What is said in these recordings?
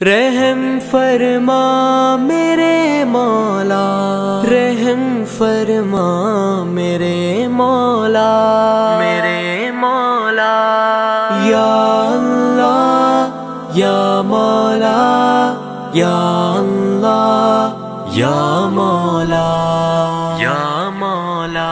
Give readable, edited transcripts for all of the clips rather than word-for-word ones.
رحم فرما میرے مولا، رحم فرما میرے مولا، میرے مولا، یا اللہ یا مولا، یا اللہ یا مولا، یا مولا۔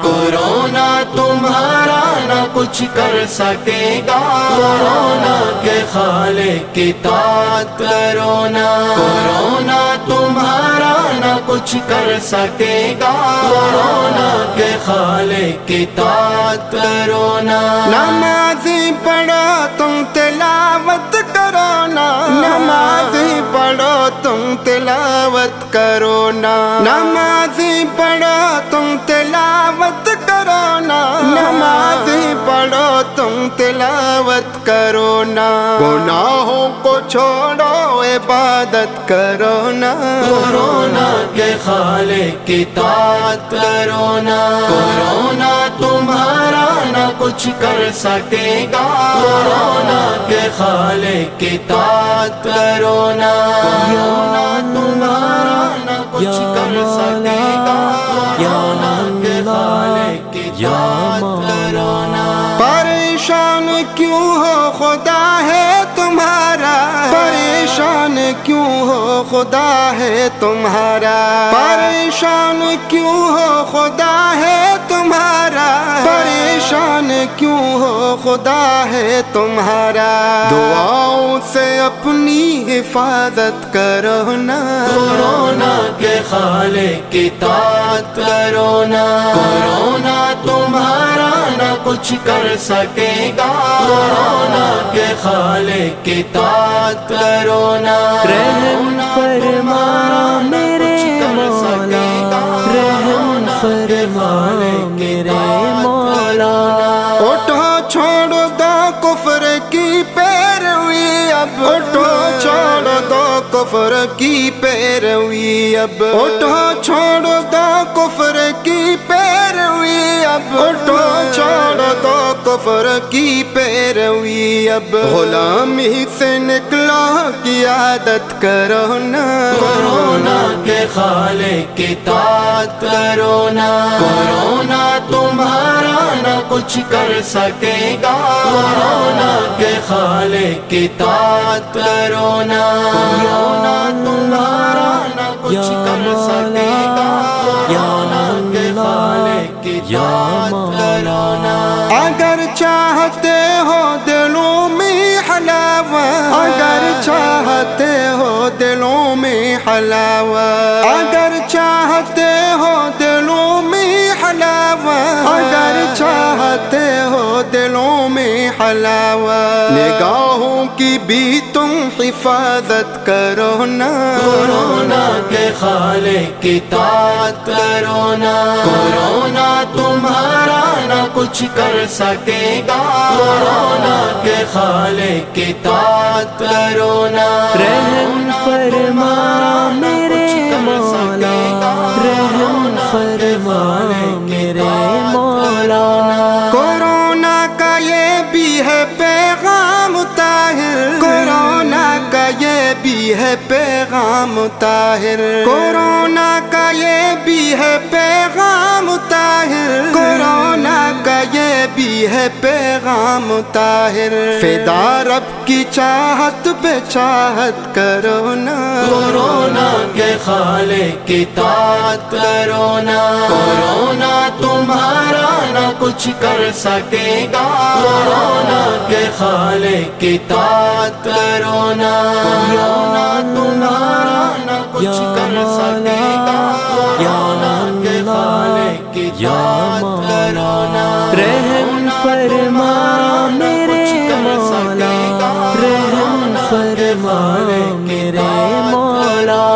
کورونا تمہارا نہ کچھ کر سکے گا، کورونا کے خالق کی اطاعت کرو نا۔ کورونا تمہارا نہ کچھ کر سکے گا، کورونا کے خالق کی اطاعت کرو نا۔ نمازی پڑھو تم تلاوت کرو نا، نمازی پڑھو تم تلاوت کرو نا، نمازی پڑھو تم تلاوت کرو نا، نمازی پڑھو تم تلاوت کرو نا۔ گناہوں کو چھوڑو عبادت کرو نا، کورونا کے خالق کی اطاعت کرو نا۔ کورونا تمہارا نہ کچھ کر سکے گا، کورونا کے خالق کی اطاعت کرو نا۔ کورونا تمہارا نہ کچھ کر سکے گا، کورونا کے خالق کی اطاعت کرو نا۔ پریشان کیوں ہو خدا ہے تمہارا، پریشان کیوں ہو خدا ہے تمہارا، پریشان کیوں ہو خدا ہے تمہارا، پریشان کیوں ہو خدا ہے تمہارا۔ دعاؤں سے اپنی حفاظت کرو نا، کورونا کے خالق کی اطاعت کرو نا۔ کورونا تمہارا نہ کچھ کر سکے گا، کورونا کے خالق کی اطاعت کرو نا۔ رحم فرما میرے مولا، رحم فرما میرے مولا۔ اٹھو چھوڑ دو کفر کی پیروی اب، اٹھو چھوڑ دو کفر کی پیروی اب، اٹھو چھوڑ دو کفر کی پیروی اب، اٹھو چھوڑ دو کفر کی پیروی اب۔ غلامی سے نکلو کی عادت کرو نا، کورونا کے خالق کی اطاعت کرو نا۔ کورونا تمہارا نہ کچھ کر سکے گا، کورونا کے خالق کی اطاعت کرو نا۔ کورونا تمہارا نہ کچھ کر سکے گا، کورونا کے خالق کی اطاعت کرو نا۔ اگر چاہتے ہو دلوں میں حلاوت، اگر چاہتے ہو دلوں میں حلاوت، اگر چاہتے ہو دلوں میں حلاوت، اگر چاہتے ہو دلوں میں حلاوت، نگاہوں کی بھی تم حفاظت کرو نا، کورونا کے خالق کی اطاعت کرو نا۔ کورونا تمہارا نہ کچھ کر سکے گا، کورونا کے خالق کی اطاعت کرو نا۔ رحم فرما میرے مولا، رحم فرما میرے مولا۔ کورونا کا یہ بھی ہے پیغام طاہر، کورونا کا یہ بھی ہے پیغام طاہر، کورونا کا یہ بھی ہے پیغام طاہر، کورونا کا یہ بھی ہے پیغام طاہر۔ فدا رب کی چاہت بے چاہت کرو نا، کورونا کے خالق کی اطاعت کرو نا۔ کورونا تمہارا نہ کچھ کر سکے گا، کورونا کے خالق کی اطاعت کرو نا۔ کورونا تمہارا نہ کچھ کر سکے گا، کورونا کے خالق کی اطاعت کرو نا۔ رحم فرما میرے مولا، رحم فرما میرے مولا۔